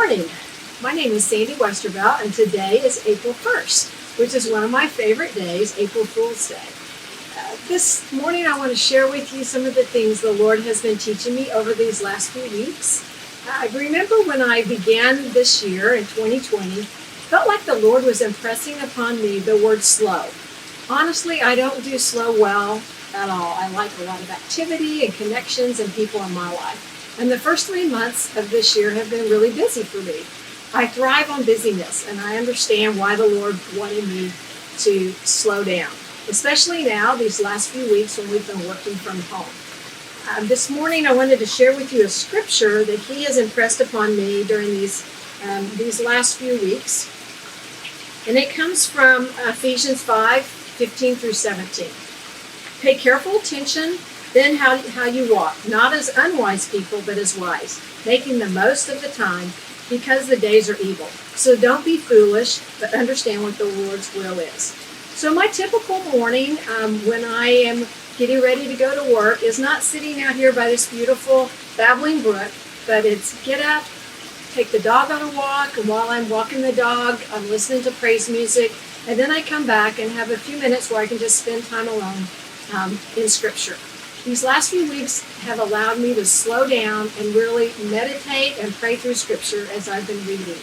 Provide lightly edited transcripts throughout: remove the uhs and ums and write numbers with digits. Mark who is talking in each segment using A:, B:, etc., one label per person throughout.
A: morning. My name is Sandy Westervelt, and today is April 1st, which is one of my favorite days, April Fool's Day. This morning I want to share with you some of the things the Lord has been teaching me over these last few weeks. I remember when I began this year in 2020, felt like the Lord was impressing upon me the word slow. Honestly, I don't do slow well at all. I like a lot of activity and connections and people in my life. And the first 3 months of this year have been really busy for me. I thrive on busyness, and I understand why the Lord wanted me to slow down, especially now, these last few weeks when we've been working from home. This morning, I wanted to share with you a scripture that He has impressed upon me during these last few weeks. And it comes from Ephesians 5:15 through 17. Pay careful attention then how you walk, not as unwise people, but as wise, making the most of the time, because the days are evil. So don't be foolish, but understand what the Lord's will is. So my typical morning when I am getting ready to go to work is not sitting out here by this beautiful babbling brook, but it's get up, take the dog on a walk, and while I'm walking the dog, I'm listening to praise music, and then I come back and have a few minutes where I can just spend time alone in Scripture. These last few weeks have allowed me to slow down and really meditate and pray through Scripture as I've been reading.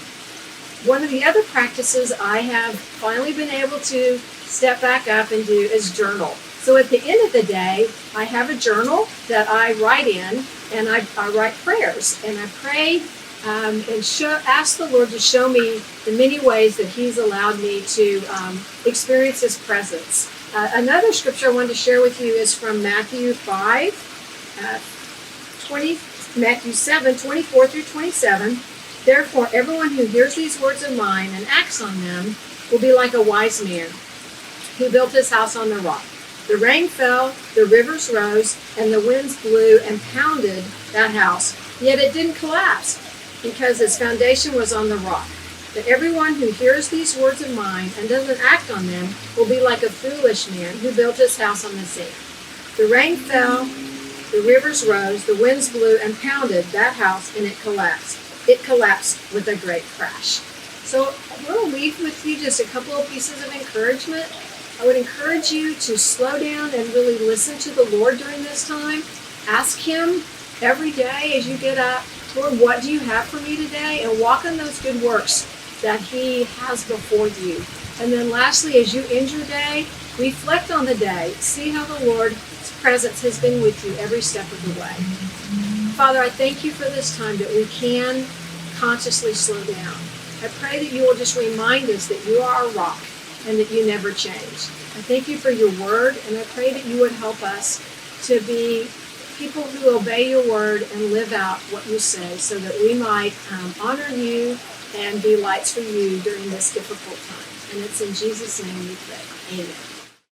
A: One of the other practices I have finally been able to step back up and do is journal. So at the end of the day, I have a journal that I write in, and I write prayers, and I pray and ask the Lord to show me the many ways that He's allowed me to experience His presence. Another scripture I wanted to share with you is from Matthew 7, 24 through 27. Therefore, everyone who hears these words of mine and acts on them will be like a wise man who built his house on the rock. The rain fell, the rivers rose, and the winds blew and pounded that house. Yet it didn't collapse, because its foundation was on the rock. But everyone who hears these words of mine and doesn't act on them will be like a foolish man who built his house on the sand. The rain fell, the rivers rose, the winds blew and pounded that house, and it collapsed. It collapsed with a great crash. So I want to leave with you just a couple of pieces of encouragement. I would encourage you to slow down and really listen to the Lord during this time. Ask Him every day as you get up, Lord, what do you have for me today? And walk in those good works that He has before you. And then lastly, as you end your day, reflect on the day. See how the Lord's presence has been with you every step of the way. Father, I thank you for this time that we can consciously slow down. I pray that you will just remind us that you are our rock and that you never change. I thank you for your word, and I pray that you would help us to be people who obey your word and live out what you say, so that we might honor you and be lights for you during this difficult time. And it's in Jesus' name we pray. Amen.